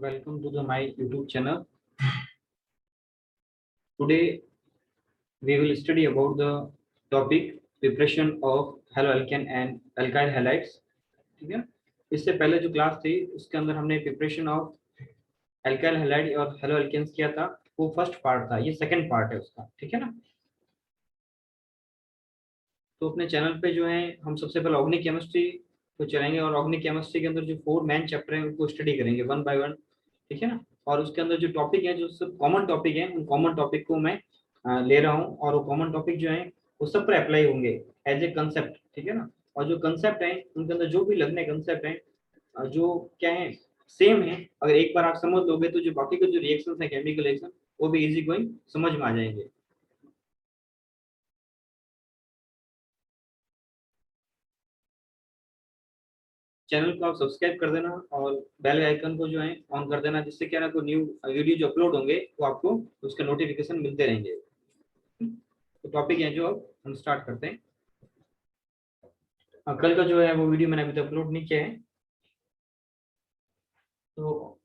Welcome to my YouTube channel. Today we will study about the topic preparation of haloalkane and alkyl halides. ठीक है, इससे पहले जो class थी उसके अंदर हमने प्रिपरेशन ऑफ अल्काइल हैलाइड और हेलोअल्केन्स किया था। वो फर्स्ट पार्ट था, ये सेकंड पार्ट है उसका। ठीक है ना। तो अपने चैनल पे जो है हम सबसे पहले ऑर्गेनिक केमिस्ट्री को चलाएंगे और ऑर्गेनिक केमिस्ट्री के अंदर जो 4 मेन चैप्टर हैं उनको स्टडी करेंगे वन बाय वन। ठीक है ना। और उसके अंदर जो टॉपिक है, जो सब कॉमन टॉपिक है, उन कॉमन टॉपिक को मैं ले रहा हूँ और वो कॉमन टॉपिक जो है वो सब पर अप्लाई होंगे एज ए कंसेप्ट। ठीक है ना। और जो कंसेप्ट है उनके अंदर जो भी लगने कंसेप्ट है जो क्या है सेम है, अगर एक बार आप समझ लोगे तो जो बाकी के जो रिएक्शंस है केमिकल रिएक्शन वो भी इजी गोइंग समझ में आ जाएंगे। चैनल को आप सब्सक्राइब कर देना और बेल आइकन को जो है ऑन कर देना, जिससे क्या ना कोई न्यू वीडियो जो अपलोड होंगे वो आपको उसके नोटिफिकेशन मिलते रहेंगे। तो टॉपिक है जो अब हम स्टार्ट करते हैं। कल का जो है वो वीडियो मैंने अभी तक अपलोड नहीं किया है, तो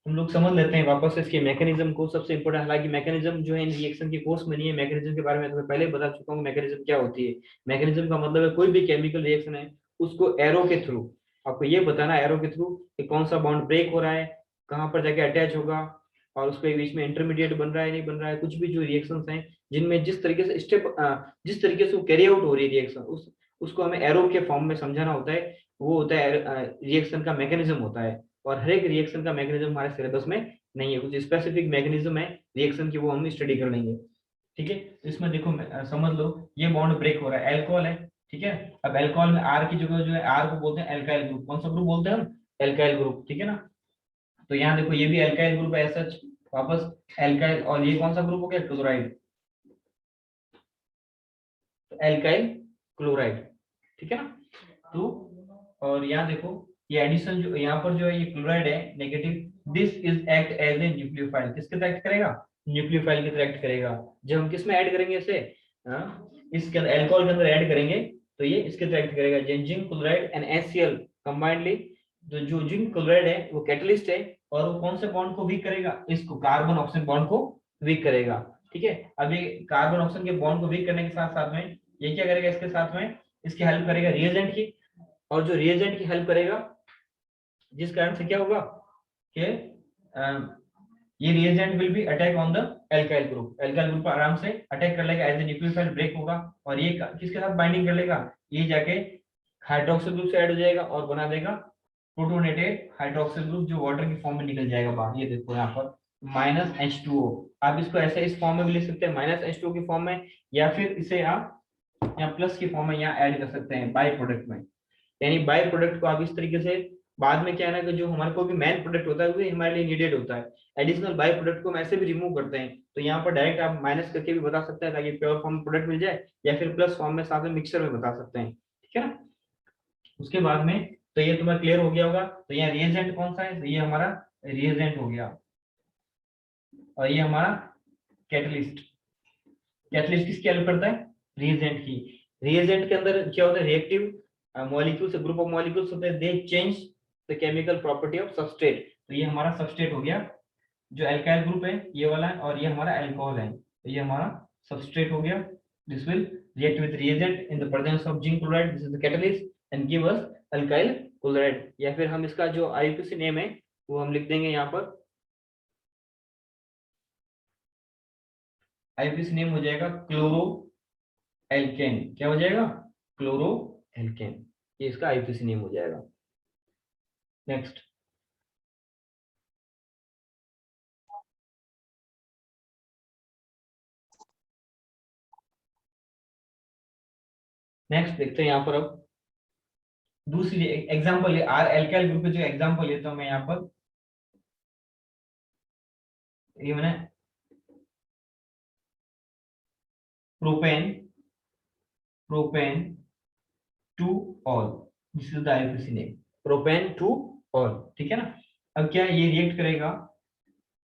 हम लोग समझ लेते हैं वापस से इसके मैकेनिज्म को। सबसे इंपॉर्टेंट, हालांकि मैकेनिज्म जो है इन रिएक्शन के कोर्स में नहीं है, मैकेनिज्म के बारे में तुम्हें पहले बता चुका हूँ मैकेनिज्म क्या होती है। मैकेनिज्म का मतलब है कोई भी केमिकल रिएक्शन है उसको एरो के थ्रू आपको ये बताना, एरो के थ्रू कि कौन सा बॉन्ड ब्रेक हो रहा है, कहाँ पर जाके अटैच होगा और उसके बीच में इंटरमीडिएट बन रहा है नहीं बन रहा है। कुछ भी जो रिएक्शन हैं जिनमें जिस तरीके से स्टेप जिस तरीके से वो कैरी आउट हो रही है रिएक्शन, उसको हमें एरो के फॉर्म में समझाना होता है। वो होता है रिएक्शन का मैकेनिज्म होता है। और हर एक रिएक्शन का मैकेनिज्म हमारे सिलेबस में नहीं है, कुछ स्पेसिफिक मैकेनिज्म है रिएक्शन की, वो हम स्टडी कर लेंगे। ठीक है। इसमें देखो समझ लो ये बॉन्ड ब्रेक हो रहा है, अल्कोहल है। ठीक है। अब अल्कोहल में आर की जगह जो है आर को बोलते हैं अल्काइल ग्रुप। कौन सा ग्रुप बोलते हैं हम? Alkyl group. ठीक है ना। तो यहाँ देखो ये भी अल्काइल ग्रुप है सच, वापस अल्काइल। और ये कौन सा ग्रुप हो गया? Chloride, alkyl chloride. ठीक है ना। तो और यहाँ देखो ये एडिशन जो यहाँ पर जो है ये क्लोराइड है negative, this is act as a nucleophile. किसके तरह एक्ट करेगा? न्यूक्लियोफाइल की तरह एक्ट करेगा। जब हम किस में ऐड करेंगे इसे, इसके अंदर अल्कोहल के अंदर ऐड करेंगे तो ये इसके तरह एक्ट करेगा। Zinc chloride and HCl combinedly, तो जो जिंक क्लोराइड है वो कैटलिस्ट है और वो कौन से बॉन्ड को वीक करेगा? इसको कार्बन ऑक्सीजन बॉन्ड को वीक करेगा। ठीक है। अब ये कार्बन ऑक्सीजन के बॉन्ड को वीक करने के साथ साथ में ये क्या करेगा? इसके साथ में इसकी हेल्प करेगा रिएजेंट की, और जो रिएजेंट की हेल्प करेगा जिस कारण से क्या होगा कि ये reagent will be attack on the alkyl group. Alkyl group आराम से अटैक कर लेगा, एज ए न्यूक्लियोफाइल ब्रेक होगा और ये किसके साथ बाइंडिंग कर लेगा? ये जाके हाइड्रोक्सिल ग्रुप से ऐड हो जाएगा और बना देगा प्रोटोनेटेड हाइड्रोक्सिल ग्रुप, जो वाटर की फॉर्म में निकल जाएगा बाहर। ये देखो यहाँ पर -H2O। आप इसको ऐसे इस फॉर्म में भी लिख सकते हैं -H2O की फॉर्म में, या फिर इसे आप यहाँ प्लस की फॉर्म में यहाँ ऐड कर सकते हैं बाई प्रोडक्ट में। यानी बाय प्रोडक्ट को आप इस तरीके से बाद में क्या है ना कि जो हमारे को भी मेन प्रोडक्ट होता है वो हमारे लिए नीडेड होता है, एडिशनल बाय प्रोडक्ट को हम ऐसे भी रिमूव करते हैं। तो यहाँ पर डायरेक्ट आप माइनस करके भी बता सकते हैं ताकि प्योर फॉर्म प्रोडक्ट मिल जाए, या फिर प्लस फॉर्म में साथ में मिक्सचर में बता सकते हैं। ठीक है ना। उसके बाद में तो ये तुम्हें क्लियर हो गया होगा। तो यहाँ रिएजेंट कौन सा है? तो ये हमारा रिएजेंट हो गया और ये हमारा कैटलिस्ट। कैटलिस्ट किसकी हेल्प करता है? रिएजेंट की। रिएजेंट के अंदर क्या होता है? Reactive molecules, group of molecules होते हैं, दे change the chemical property of substrate. तो ये हमारा सबस्ट्रेट हो गया, जो अल्काइल ग्रुप है ये वाला है, और ये हमारा अल्कोहल है, तो ये हमारा सबस्ट्रेट हो गया। This will react with reagent in the presence of zinc chloride, this is the catalyst and give us alkyl chloride. या फिर हम इसका जो आईयूपीएसी नेम है वो हम लिख देंगे यहाँ पर। आईयूपीएसी नेम हो जाएगा क्लोरो एल्केन। क्या हो जाएगा? Chloro alkane. ये इसका आईयूपीएसी नेम हो जाएगा। नेक्स्ट नेक्स्ट देखते हैं यहाँ पर। अब दूसरी एग्जांपल आर एल्काइल ग्रुप के जो एग्जांपल लेता हूं मैं यहाँ पर, ये मैंने propane propane two all, this is the IUPAC name, propane two all. ठीक है ना। अब क्या ये रिएक्ट करेगा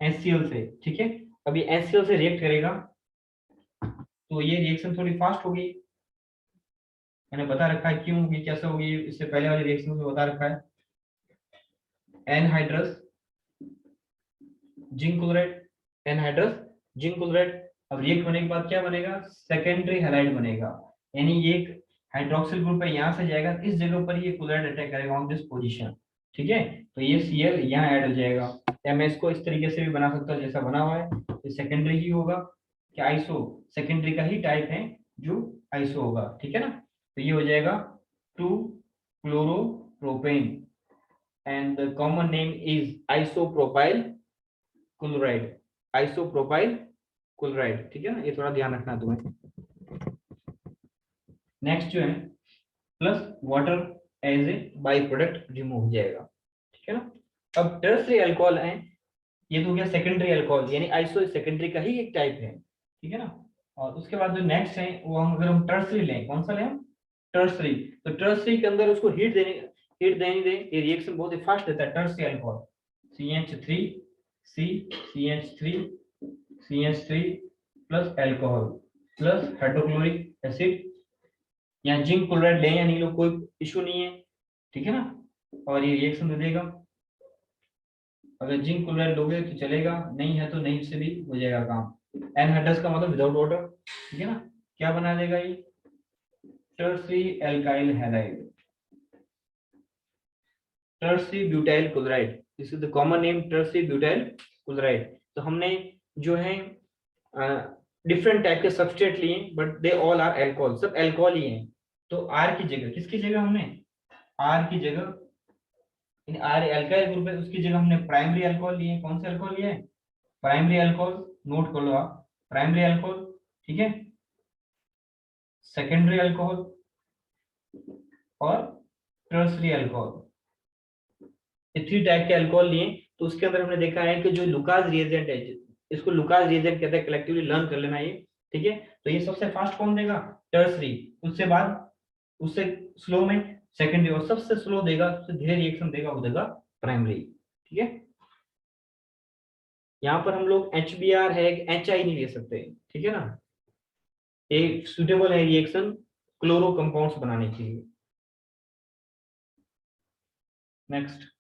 HCl से। ठीक है। अब ये HCl से रिएक्ट करेगा तो ये रिएक्शन थोड़ी फास्ट होगी, मैंने बता रखा है क्यों होगी कैसे होगी, इससे पहले वाले रिएक्शन में बता रखा है। Anhydrous zinc chloride, anhydrous zinc chloride. अब रिएक्ट होने के बाद क्या बनेगा, सेकेंडरी हैलाइड बनेगा, यानी ये एक हाइड्रोक्सिल ग्रुप है, यहाँ से जाएगा इस जगह पर ये क्लोराइड अटैक करेगा ऑन दिस पोजीशन, ठीक है। तो ये Cl यहाँ ऐड हो जाएगा, या मैं इसको इस तरीके से भी बना सकता हूँ जैसा बना हुआ है, ये सेकेंडरी ही होगा, क्या आइसो सेकेंडरी का ही टाइप है जो आइसो होगा, ठीक है ना। तो ये हो जाएगा 2 chloropropane and the common name is isopropyl chloride, isopropyl chloride, ठीक है ना, ये थोड़ा ध्यान रखना तुम्हें। नेक्स्ट जो है plus water as a by product remove हो जाएगा, ठीक है ना। अब टर्सरी अल्कोहल है, ये तो हो गया सेकेंडरी अल्कोहल, यानी आइसो सेकेंडरी का ही एक टाइप है, ठीक है ना। और उसके बाद जो नेक्स्ट है वो हम अगर हम टर्सरी लें, कौन सा लें हम, टर्सरी, तो टर्सरी के अंदर उसको हीट देने दें, ये रिएक्शन बहुत ही फास्ट देता है tertiary alcohol, CH3 C CH3 CH3 plus alcohol plus hydrochloric acid, यहाँ जिंक क्लोराइड लें या नहीं लो कोई इशू नहीं है, ठीक है ना। और ये रिएक्शन दे देगा, अगर जिंक क्लोराइड लोगे तो चलेगा, नहीं है तो नहीं से भी हो जाएगा काम। एनहाइड्रस का मतलब विदाउट वाटर, ठीक है ना, क्या बना देगा ये, tertiary alkyl halide, tertiary butyl chloride, this is the common name tertiary butyl chloride. तो हमने जो है डिफरेंट टाइप के सबस्ट्रेट लिए, but they all are alcohol, सब अल्कोहल ही हैं। तो आर की जगह, किसकी जगह हमने, आर की जगह, इन आर एल्काइल ग्रुप है उसकी जगह हमने प्राइमरी अल्कोहल लिए, कौन से अल्कोहल लिए, प्राइमरी अल्कोहल, नोट कर लो आप, प्राइमरी अल्कोहल, ठीक है, सेकेंडरी अल्कोहल और टर्सरी अल्कोहल, ये 3 टाइप के अल्कोहल लिए। तो उसके अंदर हमने देखा है कि जो लुकास रिएजेंट है, इसको लुकास रिएजेंट कहते हैं, कलेक्टिवली लर्न कर लेना ये, ठीक है। तो ये सबसे फास्ट कौन देगा, टर्सरी, उससे बाद उससे स्लो में सेकेंडरी, और सबसे स्लो देगा, सबसे धीरे रिएक्शन देगा वो देगा प्राइमरी, ठीक है। यहाँ पर हम लोग HBr है, HI नहीं ले सकते, ठीक है ना, एक सुटेबल है रिएक्शन क्लोरो कंपाउंड्स बनाने के लिए। नेक्स्ट,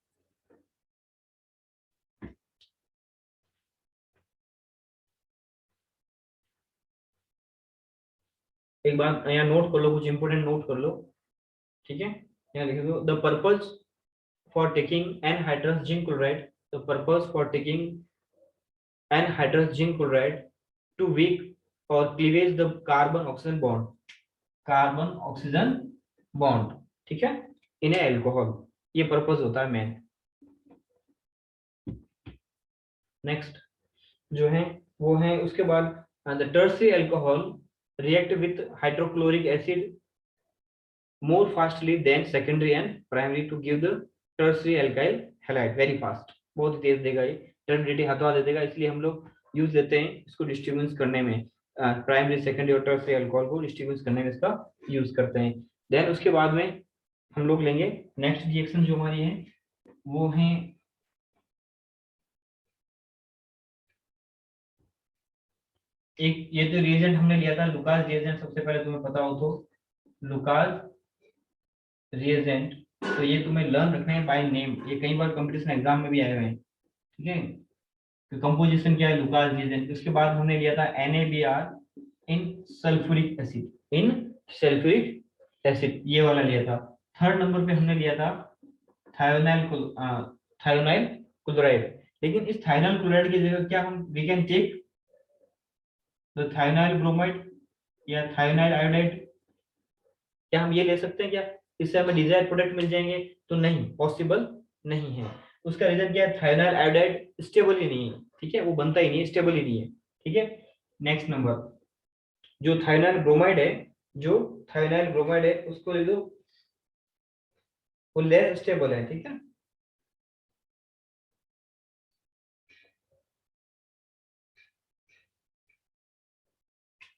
एक बार यहाँ नोट कर लो, कुछ इंपोर्टेंट नोट कर लो, ठीक है। यहाँ लिख दो, the purpose for taking anhydrous zinc chloride, the purpose for taking anhydrous zinc chloride to weak और cleavage the carbon oxygen bond, carbon oxygen bond, ठीक है, इन एल्कोहल, ये पर्पज होता है मेन। नेक्स्ट जो है वो है उसके बाद the tertiary alcohol react with hydrochloric acid more fastly than secondary and primary to give the tertiary alkyl halide, very fast, बहुत तेज देगा ये, टर्मिनेटी हटवा दे देगा, इसलिए हम लोग यूज लेते हैं इसको डिस्ट्रीब्यूट करने में, प्राइमरी सेकेंडरी और टर्सरी अल्कोहल को डिस्ट्रीब्यूट करने में इसका यूज करते हैं। देन उसके बाद में हम लोग लेंगे नेक्स्ट रिएक्शन जो हमारी है वो है एक, ये तो रिएजेंट हमने लिया था लुकास रिएजेंट, सबसे पहले तुम्हें पता हो तो लुकास रिएजेंट, तो ये तुम्हें लर्न रखना है बाय नेम, ये कई बार कंपटीशन एग्जाम में भी आए हुए हैं, ठीक है। तो कंपोजिशन क्या है, लुकास रिएजेंट। उसके बाद हमने लिया था NaBr इन सल्फ्यूरिक एसिड, इन सल्फ्यूरिक एसिड, ये वाला लिया था। थर्ड नंबर पे हमने लिया था थायोनाइल थायोनाइल क्लोराइड, लेकिन इस थायोनाइल क्लोराइड की जगह क्या हम we can take the thionyl bromide या थायोनाइल आयोडाइड, क्या हम ये ले सकते हैं क्या, इससे हमें डिजायर्ड प्रोडक्ट मिल जाएंगे, तो नहीं, पॉसिबल नहीं है। उसका रीजन क्या है, थायोनाइल आयोडाइड स्टेबल ही नहीं है, ठीक है, वो बनता ही नहीं है, स्टेबल ही नहीं है, ठीक है। नेक्स्ट नंबर जो थायोनाइल ब्रोमाइड है, जो थायोनाइल ब्रोमाइड है उसको ले दो, वो लेस स्टेबल है, ठीक है।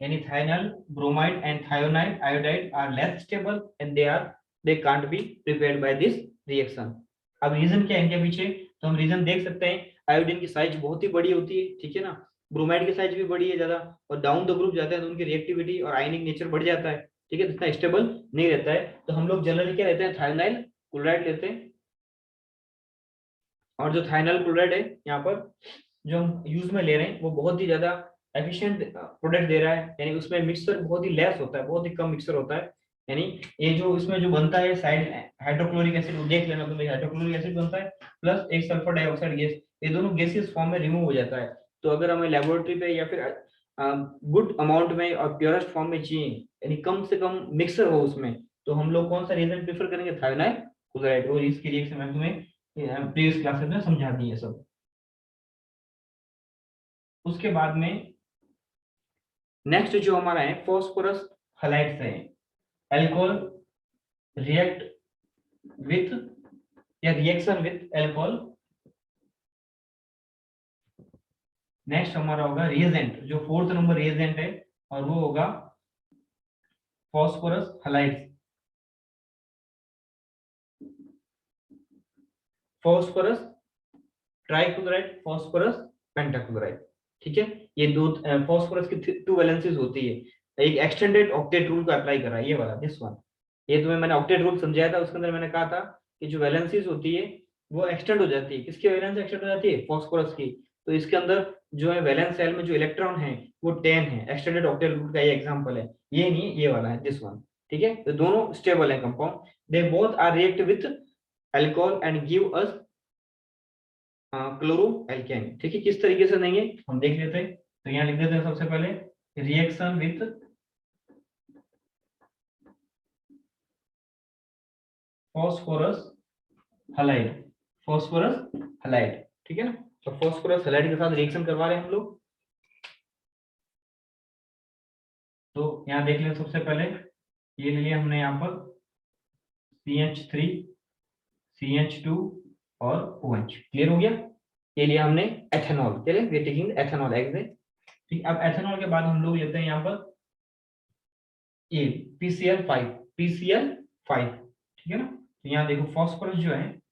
यानी thionyl bromide and thionyl iodide are less stable and they can't be prepared by this reaction. अब रीजन क्या है इनके पीछे, तो हम रीजन देख सकते हैं, आयोडीन की साइज बहुत ही बड़ी होती है, ठीक है ना, ब्रोमाइड की साइज भी बड़ी है ज्यादा, और डाउन द ग्रुप जाते हैं तो उनकी रिएक्टिविटी और आयनिक नेचर बढ़ जाता है, ठीक है, इतना स्टेबल नहीं रहता है। तो हम लोग जनरली क्या लेते हैं, थायोनाइल क्लोराइड लेते हैं, और जो थायोनाइल क्लोराइड है यहाँ पर जो हम यूज में ले रहे हैं वो बहुत ही ज्यादा एफिशिएंट प्रोडक्ट दे रहा है, यानी उसमें मिक्सर बहुत ही लेस होता है, बहुत ही कम मिक्सर होता है। यानी ये जो इसमें जो बनता है साइड हाइड्रोक्लोरिक एसिड, वो देख लेना तुम, हाइड्रोक्लोरिक एसिड बनता है प्लस एक सल्फर डाइऑक्साइड गैस, ये दोनों गैसेस फॉर्म में रिमूव हो जाता है। तो अगर हमें लेबोरेटरी पे या फिर गुड अमाउंट में और प्योरेस्ट फॉर्म में चाहिए, यानी कम से कम मिक्सर हो उसमें, तो हम लोग कौन सा रिएजेंट प्रेफर करेंगे, थायोनाइल क्लोराइड। और इसकी रिएक्शन मैं तुम्हें प्रीवियस क्लासेस में समझा दी है सब। उसके बाद में नेक्स्ट जो हमारा है फॉस्फोरस हलाइड से है, एल्कोहल रिएक्ट विथ या रिएक्शन विथ एल्कोहल। नेक्स्ट हमारा होगा रिएजेंट, जो फोर्थ नंबर रिएजेंट है, और वो होगा phosphorus halide, phosphorus trichloride, phosphorus pentachloride. ठीक है, ये दो फॉस्फोरस की टू वैलेंसीज होती है। एक एक्सटेंडेड ऑक्टेट रूल को अप्लाई कर रहा है ये वाला, दिस वन। ये तुम्हें मैंने ऑक्टेट रूल समझाया था, उसके अंदर मैंने कहा था कि जो वैलेंसीज होती है वो एक्सटेंड हो जाती है। किसकी वैलेंस एक्सटेंड हो जाती है, फॉस्फोरस की। तो इसके अंदर जो है वैलेंस सेल में जो इलेक्ट्रॉन है वो 10 है, एक्सटेंडेड ऑक्टेट रूल का ये एग्जांपल है, ये नहीं ये वाला है, दिस वन। ठीक है, तो दोनों स्टेबल है compound, they both are react with alcohol and give us chloro alkane. ठीक है, किस तरीके से देंगे हम देख लेते हैं। तो यहाँ लिख देते हैं सबसे पहले reaction with phosphorus halide, phosphorus halide. ठीक है ना, तो फॉस्फोरस हलाइड के साथ रिएक्शन करवा रहे हैं हम लोग। तो यहाँ देख लें सबसे पहले, ये लिए हमने यहाँ पर CH3 CH2 और OH, क्लियर हो गया। ये लिया हमने एथेनॉल, चलिए we are taking ethanol example. ठीक, अब एथेनॉल के बाद हम लोग लेते हैं यहाँ पर ये PCl5, PCl5। ठीक है ना, तो यहाँ देखो फॉस्फोरस जो है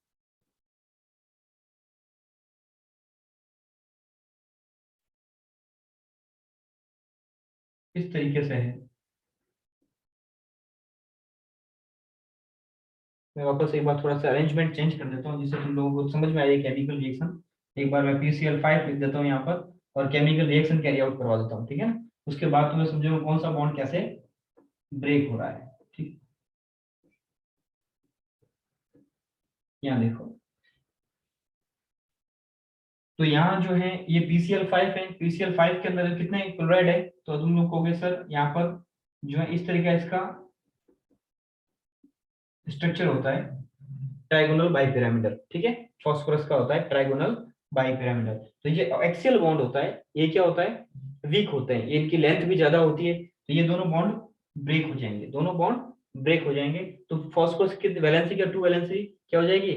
इस तरीके से है। मैं वापस एक बार थोड़ा सा अरेंजमेंट चेंज कर देता हूँ जिससे तुम लोगों को समझ में आए केमिकल रिएक्शन। एक बार मैं PCl5 लिख देता हूँ यहाँ पर और केमिकल रिएक्शन कैरी आउट करवा देता हूँ, ठीक है ना। उसके बाद तुम्हें समझो कौन सा बॉन्ड कैसे ब्रेक हो रहा है। ठीक, यहाँ देखो, तो यहाँ जो है ये PCl5 है, PCl5 के अंदर कितने क्लोराइड है, तो तुम लोग कहोगे सर यहाँ पर जो है इस तरीके इसका स्ट्रक्चर होता है ट्राइगोनल बाइपिरामिडल। ठीक है, फॉस्फोरस का होता है ट्राइगोनल बाइपिरामिडल। तो ये एक्सियल बॉन्ड होता है, ये क्या होता है वीक होते हैं, ये इनकी लेंथ भी ज्यादा होती है, तो ये दोनों बॉन्ड ब्रेक हो जाएंगे, दोनों बॉन्ड ब्रेक हो जाएंगे। तो फॉस्फोरस की वैलेंसी क्या, टू वैलेंसी क्या हो जाएगी,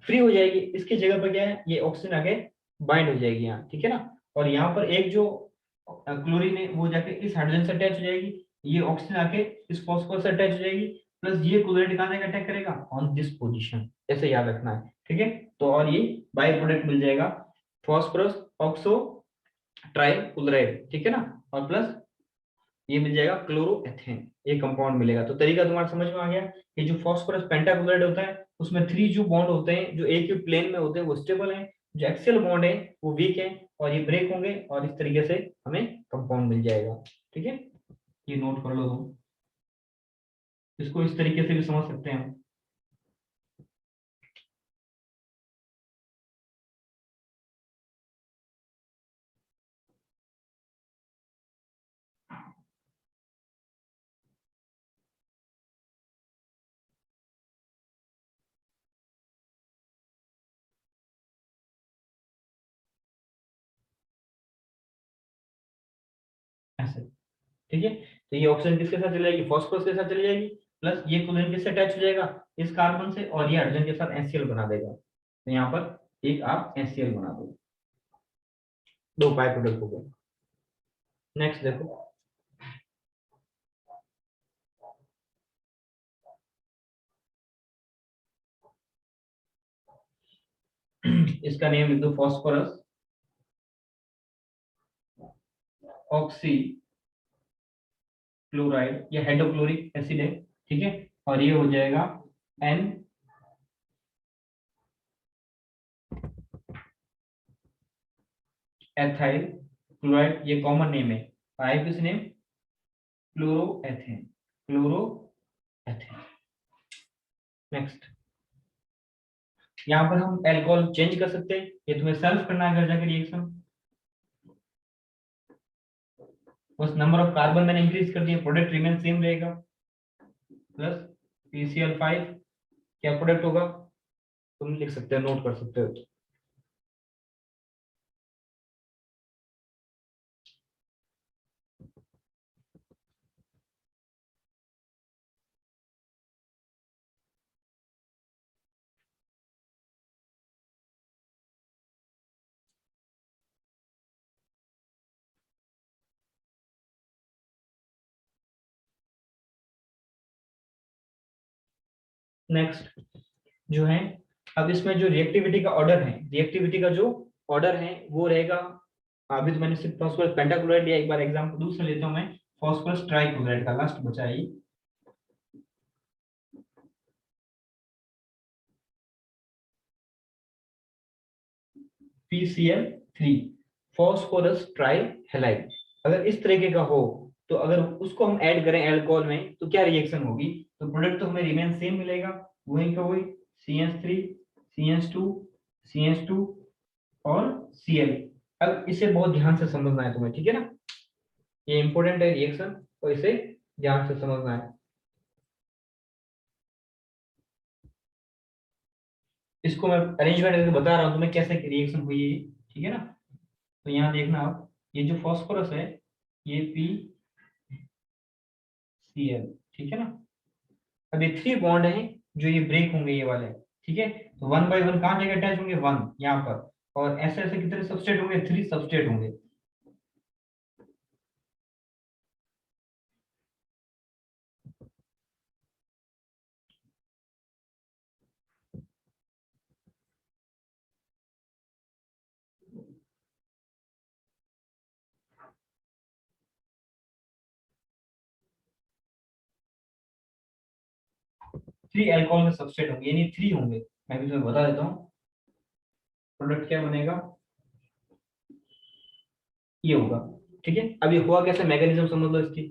फ्री हो जाएगी। इसकी जगह पर क्या है, ये ऑक्सीजन आगे बाइंड हो जाएगी यहाँ, ठीक है ना। और यहाँ पर एक जो क्लोरीन है वो जाके इस हाइड्रोजन से अटैच हो जाएगी, ये ऑक्सीजन आके इस फॉस्फोरस से अटैच हो जाएगी, प्लस ये क्लोराइड कहाँ जाकर अटैक करेगा, ऑन दिस पोजीशन, ऐसे याद रखना है। ठीक है, तो और ये बाई प्रोडक्ट मिल जाएगा फॉस्फोरस ऑक्सो ट्राइक्लोराइड, ठीक है ना, और प्लस ये मिल जाएगा क्लोरोएथेन, ये कंपाउंड मिलेगा। तो तरीका तुम्हारा समझ में आ गया कि जो फॉस्फोरस पेंटाक्लोराइड होता है उसमें 3 जो बॉन्ड होते हैं जो एक ही प्लेन में होते हैं वो स्टेबल है, जो एक्सियल बॉन्ड है वो वीक है और ये ब्रेक होंगे, और इस तरीके से हमें कंपाउंड मिल जाएगा। ठीक है, ये नोट कर लो तुम, इसको इस तरीके से भी समझ सकते हैं हम। ऐसे, ठीक है, तो ये ऑक्सीजन किसके साथ चली जाएगी, फॉस्फोरस के साथ चली जाएगी, प्लस ये क्लोरीन किससे अटैच हो जाएगा, इस कार्बन से, और ये हाइड्रोजन के साथ NCl बना देगा। तो यहाँ पर एक आप NCl बना दो, दो बाय प्रोडक्ट हो गए। नेक्स्ट देखो, इसका नेम लिख दो फॉस्फोरस ऑक्सी क्लोराइड, ये हाइड्रोक्लोरिक एसिड है, ठीक है, और ये हो जाएगा एन एथाइल क्लोराइड, ये कॉमन नेम है, IPC name chloroethane, chloroethane. Next, यहाँ पर हम अल्कोहल चेंज कर सकते हैं, ये तुम्हें सेल्फ करना है घर जाकर रिएक्शन। बस नंबर ऑफ कार्बन मैंने इंक्रीज कर दिया, प्रोडक्ट रिमेन सेम रहेगा, प्लस PCl5 क्या प्रोडक्ट होगा, तुम लिख सकते हो, नोट कर सकते हो। नेक्स्ट जो है, अब इसमें जो रिएक्टिविटी का ऑर्डर है, रिएक्टिविटी का जो ऑर्डर है वो रहेगा, अभी तो मैंने सिर्फ फास्फोरस पेंटाक्लोराइड लिया, एक बार एग्जांपल दूसरा लेता हूं मैं, फास्फोरस ट्राइक्लोराइड का लास्ट बचा है PCl3, फास्फोरस ट्राई हैलाइड। अगर इस तरीके का हो तो अगर उसको हम ऐड करें अल्कोहल में तो क्या रिएक्शन होगी, तो प्रोडक्ट तो हमें रिमेन सेम मिलेगा, वही का वही CH3 CH2 CH2 और Cl। अब इसे बहुत ध्यान से समझना है तुम्हें, ठीक है ना, ये इंपॉर्टेंट है रिएक्शन, तो इसे ध्यान से समझना है। इसको मैं अरेंजमेंट करके बता रहा हूँ तुम्हें कैसे रिएक्शन हुई है, ठीक है ना। तो यहाँ देखना आप, ये जो फास्फोरस है ये PCl, ठीक है ना। अब ये 3 बॉन्ड हैं जो ये ब्रेक होंगे ये वाले, ठीक है। तो 1 बाय 1 कहाँ जाके अटैच होंगे, 1 यहाँ पर, और ऐसे ऐसे कितने सबस्टेट होंगे, 3 सबस्टेट होंगे। थ्री अल्कोहल में सबस्टेट होंगे, यानी 3 होंगे, मैं भी तुम्हें बता देता हूँ। प्रोडक्ट क्या बनेगा, ये होगा, ठीक है। अब ये हुआ कैसे, मैकेनिज्म समझ लो इसकी।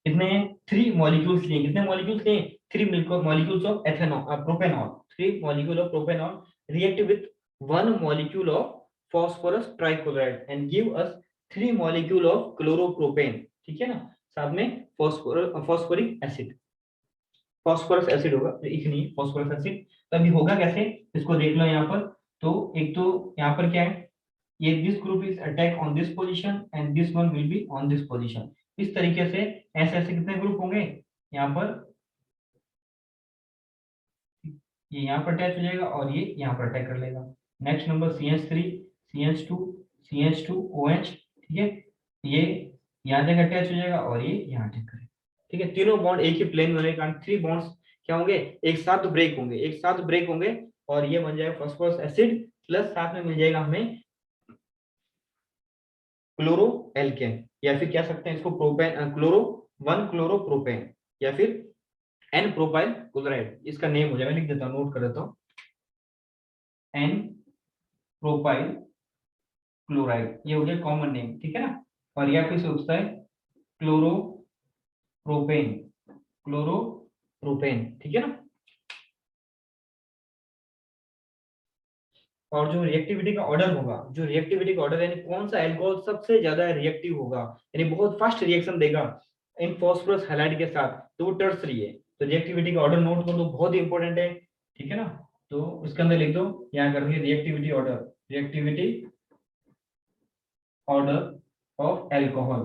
कितने, 3 मॉलिक्यूल्स लिए, कितने मॉलिक्यूल्स लिए, 3 molecules of ethanol, propanol, 3 molecule of propanol react with 1 molecule of phosphorus trichloride and give us 3 molecule of chloropropane, ठीक है ना, साथ में फॉस्फोरिक एसिड, फास्फोरस एसिड होगा, एक नहीं फास्फोरस एसिड। तो अभी होगा कैसे, इसको देख लो यहाँ पर। तो एक तो यहाँ पर क्या है, ये this group is attack on this position and this one will be on this position, इस तरीके से ऐसे ऐसे कितने ग्रुप होंगे यहाँ पर, ये यहाँ पर अटैच हो जाएगा और ये यहाँ पर अटैक कर लेगा। Next number CH3 CH2 CH2OH, ठीक है, ये यहाँ तक अटैच हो जाएगा और ये यहाँ अटैक करेगा, ठीक है। तीनों बॉन्ड एक ही प्लेन होने के कारण 3 बॉन्ड्स क्या होंगे, एक साथ ब्रेक होंगे, एक साथ ब्रेक होंगे, और ये बन जाएगा फास्फोरस एसिड, प्लस साथ में मिल जाएगा हमें क्लोरो एल्केन, या फिर कह सकते हैं इसको प्रोपेन, क्लोरो 1 क्लोरोप्रोपेन, या फिर एन प्रोपाइल क्लोराइड, इसका नेम हो जाएगा, लिख देता हूँ, नोट कर देता हूँ, एन प्रोपाइल क्लोराइड, ये हो गया कॉमन नेम, ठीक है ना। और यह फिर से होता है क्लोरोप्रोपेन, क्लोरोप्रोपेन, ठीक है ना। और जो रिएक्टिविटी का ऑर्डर होगा, जो रिएक्टिविटी का ऑर्डर यानी कौन सा अल्कोहल सबसे ज्यादा रिएक्टिव होगा, यानी बहुत फास्ट रिएक्शन देगा इन फास्फोरस हैलाइड के साथ, तो वो टर्सरी है। तो रिएक्टिविटी का ऑर्डर नोट कर दो, बहुत ही इंपॉर्टेंट है, ठीक है ना। तो उसके अंदर लिख दो, यहाँ कर दिए reactivity order, reactivity order of alcohol.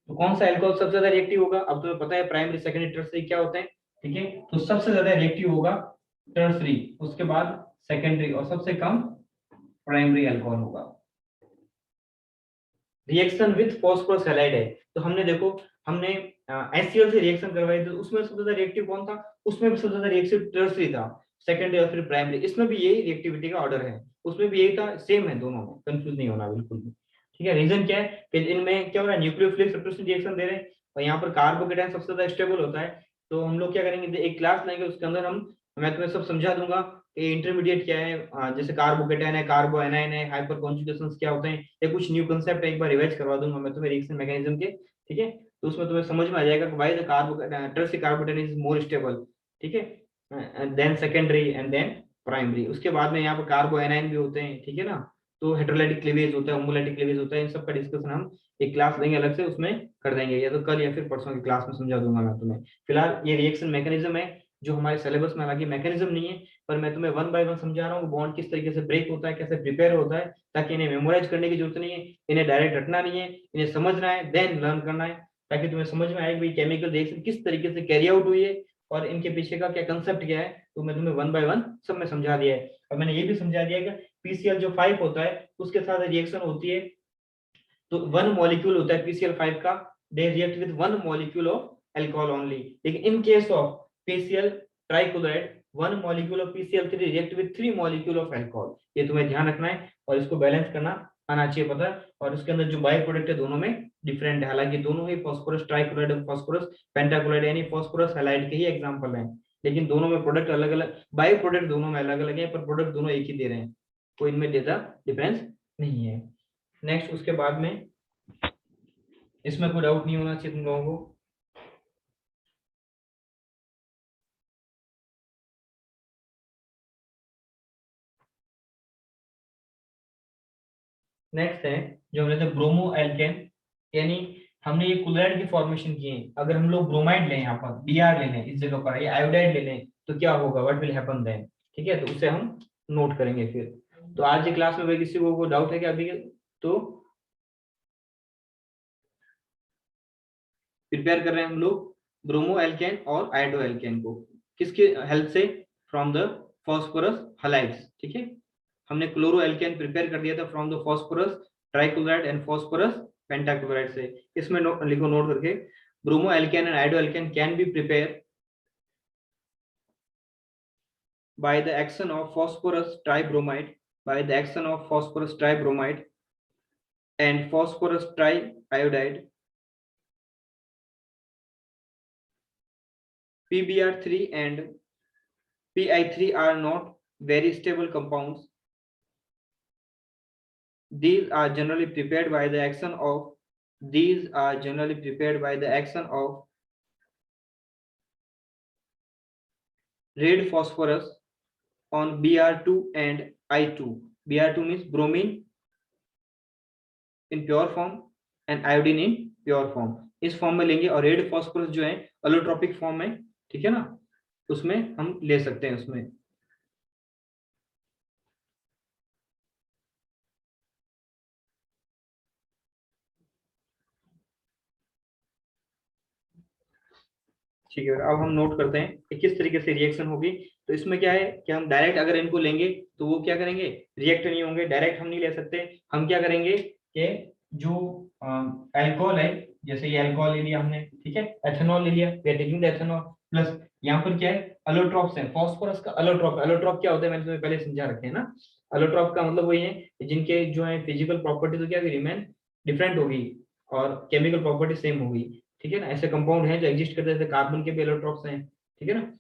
तो कौन सा एल्कोहल सबसे ज्यादा रिएक्टिव होगा, अब तुम्हें पता है प्राइमरी सेकेंडरी टर्सरी क्या होते हैं, ठीक है। तो सबसे ज्यादा रिएक्टिव होगा टर्सरी, उसके बाद सेकेंडरी, और सबसे कम प्राइमरी अल्कोहल होगा। रिएक्शन विथ फास्फोरस हैलाइड है, तो हमने देखो, हमने HCl से रिएक्शन करवाई, तो उसमें सबसे ज्यादा रिएक्टिव कौन था, उसमें भी सबसे ज्यादा रिएक्टिव टर्सरी था, सेकेंडरी और फिर प्राइमरी, इसमें भी यही रिएक्टिविटी का ऑर्डर है, उसमें भी यही था, सेम है दोनों में, कंफ्यूज नहीं होना बिल्कुल भी, ठीक है। रीजन क्या है कि इनमें क्या हो रहा है, न्यूक्लियोफिलिक सब्स्टिट्यूशन रिएक्शन दे रहे हैं, और यहाँ पर कार्बोकेटायन सबसे ज्यादा स्टेबल होता है। तो हम लोग क्या करेंगे, एक क्लास लेंगे, उसके अंदर हम मैं तुम्हें सब समझा दूंगा कि इंटरमीडिएट क्या है, जैसे कार्बोकेटायन है, कार्बो एनायन है, हाइपर कॉन्जुगेशंस क्या होते हैं, या कुछ न्यू कंसेप्ट एक बार रिवाइज करवा दूंगा मैं तुम्हें रिएक्शन मैकेनिज्म के। ठीक है, तो उसमें तुम्हें समझ में आ जाएगा कि why the tertiary carbocation is more stable. ठीक है, then secondary and then primary. उसके बाद में यहाँ पर कार्बो एनायन भी होते हैं। ठीक है ना, तो हेटेरोलाइटिक क्लीवेज होता है, होमोलाइटिक क्लीवेज होता है, इन सब का डिस्कशन हम एक क्लास लेंगे अलग से, उसमें कर देंगे, या तो कल या फिर परसों की क्लास में समझा दूंगा मैं तुम्हें। फिलहाल ये रिएक्शन मैकेनिज्म है जो हमारे सिलेबस में, हालांकि मैकेनिज्म नहीं है, पर मैं तुम्हें वन बाय वन समझा रहा हूँ बॉन्ड किस तरीके से ब्रेक होता है, कैसे प्रिपेयर होता है, ताकि इन्हें मेमोराइज करने की जरूरत नहीं है, इन्हें डायरेक्ट रटना नहीं है, इन्हें समझना है देन लर्न करना है, ताकि तुम्हें समझ में आए कि केमिकल रिएक्शन किस तरीके से कैरी आउट हुई है और इनके पीछे का क्या कंसेप्ट क्या है। तो मैं तुम्हें वन बाय वन सब में समझा दिया है, और मैंने ये भी समझा दिया कि पीसीएल जो 5 होता है उसके साथ रिएक्शन होती है, तो वन मॉलिक्यूल होता है PCl5 का, they react with one molecule of alcohol only. लेकिन in case of PCl trichloride, one molecule of PCl3 react with 3 molecule of alcohol. ये तुम्हें ध्यान रखना है और इसको बैलेंस करना आना चाहिए पता है। और उसके अंदर जो बाय प्रोडक्ट है दोनों में डिफरेंट है, हालांकि दोनों ही फास्फोरस ट्राइक्लोराइड और फास्फोरस पेंटाक्लोराइड यानी फास्फोरस हैलाइड के ही एग्जांपल हैं, लेकिन दोनों में प्रोडक्ट अलग अलग, बाय प्रोडक्ट दोनों में अलग अलग है, पर प्रोडक्ट दोनों एक ही दे रहे हैं, कोई इनमें ज्यादा डिफरेंस नहीं है। नेक्स्ट उसके बाद में इसमें कोई डाउट नहीं होना चाहिए तुम लोगों को। नेक्स्ट है जो हमने थे ब्रोमो एल्केन, यानी हमने ये क्लोराइड की फॉर्मेशन की है, अगर हम लोग ब्रोमाइड लें, यहाँ पर Br ले लें इस जगह पर, या आयोडाइड ले लें, तो क्या होगा, व्हाट विल हैपन देन। ठीक है, तो उसे हम नोट करेंगे फिर। तो आज की क्लास में भाई किसी को डाउट है क्या अभी, तो प्रिपेयर कर रहे हैं हम लोग ब्रोमो एल्केन और आयोडो एल्केन को, किसके हेल्प से, फ्रॉम द फॉस्फोरस हलाइड्स। ठीक है, हमने क्लोरो एल्केन प्रिपेयर कर दिया था from the phosphorus trichloride and phosphorus pentachloride से। इसमें लिखो नोट करके, bromo alkane and iodo alkane can be prepare by the action of phosphorus tribromide, by the action of phosphorus tribromide and phosphorus triiodide. PBr3 and Pi3 are not very stable compounds. These are generally prepared by the action of red phosphorus on Br2 and I2. Br2 means bromine in pure form and iodine in pure form, इस form में लेंगे, और red phosphorus जो है अलोट्रोपिक form में, ठीक है ना, उसमें हम ले सकते हैं उसमें। ठीक है, अब हम नोट करते हैं कि किस तरीके से रिएक्शन होगी। तो इसमें क्या है कि हम डायरेक्ट अगर इनको लेंगे तो वो क्या करेंगे, रिएक्ट नहीं होंगे, डायरेक्ट हम नहीं ले सकते। हम क्या करेंगे कि जो अल्कोहल है, जैसे ये अल्कोहल ले लिया हमने, ठीक है, एथेनॉल ले लिया, we are taking the ethanol, plus यहाँ पर क्या है, अलोट्रॉप्स है, फास्फोरस का अलोट्रॉप। अलोट्रॉप क्या होता है मैंने तुम्हें पहले समझा रखे हैं ना। अलोट्रॉप का मतलब वही है जिनके जो है फिजिकल प्रॉपर्टी तो क्या रिमेन डिफरेंट होगी और केमिकल प्रॉपर्टी सेम होगी। ठीक है ना, ऐसे कंपाउंड हैं जो एग्जिस्ट करते हैं, कार्बन के भी एलोट्रॉप्स हैं। ठीक है ना,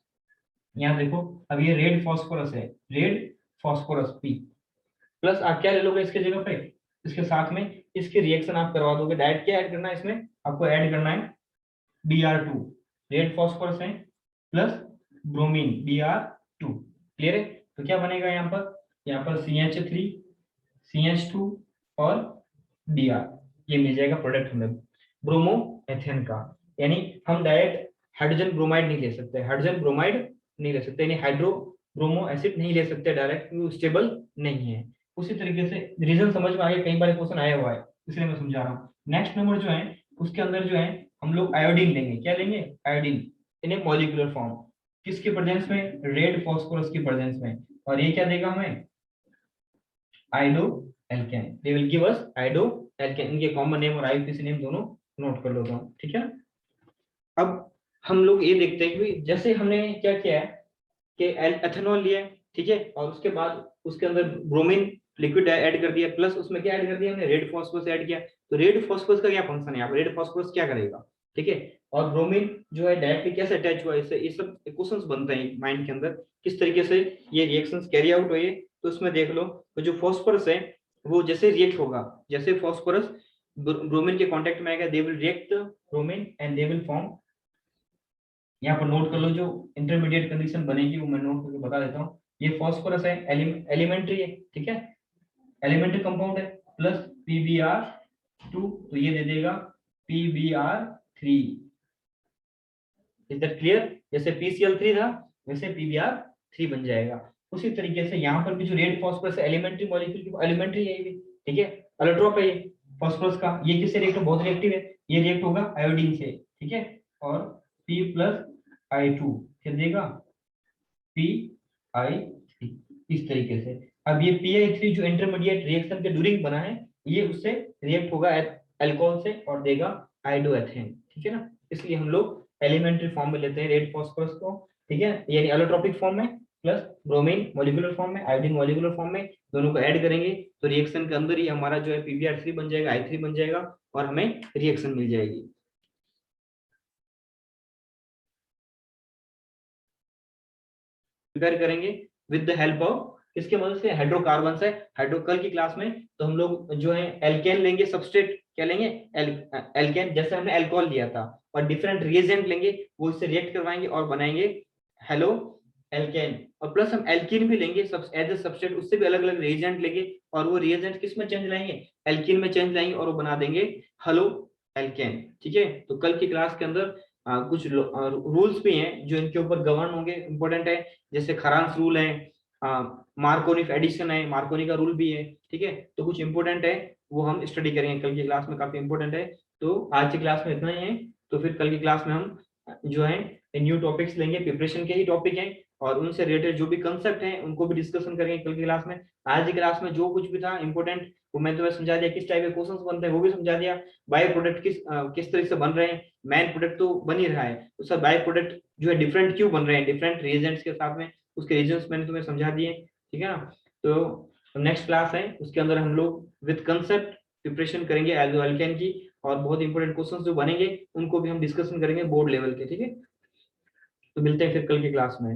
यहाँ देखो, अब ये रेड फॉस्फोरस है, रेड फॉस्फोरस पी, प्लस आप क्या ले लोगे इसके जगह पे, इसके साथ में इसके रिएक्शन आप करवा दोगे। डायरेक्ट क्या ऐड करना है इसमें, आपको ऐड करना है Br2, रेड फॉस्फोरस है, प्लस ब्रोमीन Br2। क्लियर है, तो क्या बनेगा यहाँ पर CH3 CH2 और Br, ये मिल जाएगा प्रोडक्ट हमें ब्रोमो एथेन का। यानी हम डायरेक्ट हाइड्रोजन ब्रोमाइड नहीं ले सकते, हाइड्रोजन ब्रोमाइड नहीं ले सकते, यानी हाइड्रो ब्रोमो एसिड नहीं ले सकते डायरेक्ट, क्योंकि स्टेबल नहीं है। उसी तरीके से रीजन समझ में आ गया, कई बार क्वेश्चन आया हुआ है इसलिए मैं समझा रहा हूँ। नेक्स्ट नंबर जो है उसके अंदर जो है हम लोग आयोडीन लेंगे, क्या लेंगे, iodine in a molecular form, किसके प्रेजेंस में, रेड फॉस्फोरस की प्रेजेंस में, और ये क्या देगा हमें, iodo alkane, they will give us iodo alkane. इनके कॉमन नेम और आईयूपीएसी नेम दोनों नोट कर लेता हूँ, ठीक है। अब हम लोग ये देखते हैं कि जैसे हमने क्या किया है कि एथेनॉल लिया, ठीक है, और उसके बाद उसके अंदर ब्रोमीन लिक्विड ऐड कर दिया, प्लस उसमें क्या ऐड कर दिया हमने, रेड फॉस्फोरस ऐड किया। तो रेड फॉस्फोरस का क्या फंक्शन है यहाँ पर, रेड फॉस्फोरस क्या करेगा, ठीक है, और ब्रोमीन जो है डायरेक्टली कैसे अटैच हुआ है, इससे ये सब क्वेश्चंस बनते हैं माइंड के अंदर, किस तरीके से ये रिएक्शंस कैरी आउट हुए। तो उसमें देख लो, तो जो फॉस्फोरस है वो जैसे रिएक्ट होगा, जैसे फॉस्फोरस ब्रोमीन के कांटेक्ट में आएगा, they will react bromine and they will form, यहाँ पर नोट कर लो जो इंटरमीडिएट कंडीशन बनेगी वो मैं नोट करके बता देता हूँ। ये फॉस्फोरस है, एलिमेंट्री है, ठीक है, एलिमेंट्री कंपाउंड है, प्लस PbR2, तो ये दे देगा PbR3। Is that clear? जैसे PCl3 था वैसे PbR3 बन जाएगा। उसी तरीके से यहाँ पर भी जो रेड फॉस्फोरस एलिमेंट्री मॉलिक्यूल की एलिमेंट्री है ये भी, ठीक है, अलोट्रोप है ये फॉस्फोरस का, ये किससे रिएक्ट, बहुत रिएक्टिव है, ये रिएक्ट होगा आयोडीन से, ठीक है, और P+I2 फिर देगा PI3, इस तरीके से। अब ये PI3 जो इंटरमीडिएट रिएक्शन के ड्यूरिंग बना है, ये उससे रिएक्ट होगा अल्कोहल से और देगा आयोडोएथेन, ठीक है ना। इसलिए हम लोग एलिमेंट्री फॉर्म में लेते हैं रेड फॉस्फोरस को, ठीक है, यानी एलोट्रोपिक फॉर्म में, प्लस ब्रोमीन मॉलिक्यूलर फॉर्म में, आयोडीन मॉलिक्यूलर फॉर्म में, दोनों को ऐड करेंगे तो रिएक्शन के अंदर ही हमारा जो है PbR3 बन जाएगा, I3 बन जाएगा और हमें रिएक्शन मिल जाएगी। प्रिपेयर करेंगे विद द हेल्प ऑफ, किसके मदद से, हाइड्रोकार्बन से। हाइड्रोकल की क्लास में तो हम लोग जो है एल्केन लेंगे, सबस्ट्रेट क्या लेंगे, एल्केन, जैसे हमने अल्कोहल लिया था, और डिफरेंट रिएजेंट लेंगे, वो इससे रिएक्ट करवाएंगे और बनाएंगे हेलो एल्केन, और प्लस हम एल्कीन भी लेंगे सब एज ए सबस्ट्रेट, उससे भी अलग अलग रिएजेंट लेंगे, और वो रिएजेंट किस में चेंज लाएंगे, एल्कीन में चेंज लाएंगे, और वो बना देंगे हेलो एल्केन, ठीक है। तो कल की क्लास के अंदर कुछ रूल्स भी हैं जो इनके ऊपर गवर्न होंगे, इंपॉर्टेंट है, जैसे खरांस रूल है, मार्कोनी एडिशन है, मार्कोनी का रूल भी है, ठीक है। तो कुछ इंपॉर्टेंट है वो हम स्टडी करेंगे कल की क्लास में, काफी इंपॉर्टेंट है। तो आज की क्लास में इतना ही है, तो फिर कल की क्लास में हम जो है न्यू टॉपिक्स लेंगे, प्रिपरेशन के ही टॉपिक हैं, और उनसे रिलेटेड जो भी कंसेप्ट हैं उनको भी डिस्कशन करेंगे कल की क्लास में। आज की क्लास में जो कुछ भी था इंपॉर्टेंट वो मैं तुम्हें समझा दिया, किस टाइप के क्वेश्चंस बनते हैं वो भी समझा दिया, बाय प्रोडक्ट किस तरह से बन रहे हैं, मेन प्रोडक्ट तो बन ही रहा है, उसका बाय प्रोडक्ट जो है डिफरेंट क्यों बन रहे हैं, डिफरेंट रिएजेंट्स के साथ में, उसके रीजंस मैंने तुम्हें समझा दिए, ठीक है ना। तो नेक्स्ट क्लास है उसके अंदर हम लोग विद कंसेप्ट प्रिपरेशन करेंगे एल्केन की, और बहुत इंपॉर्टेंट क्वेश्चंस जो बनेंगे उनको भी हम डिस्कशन करेंगे बोर्ड लेवल के, ठीक है। तो मिलते हैं फिर कल की क्लास में।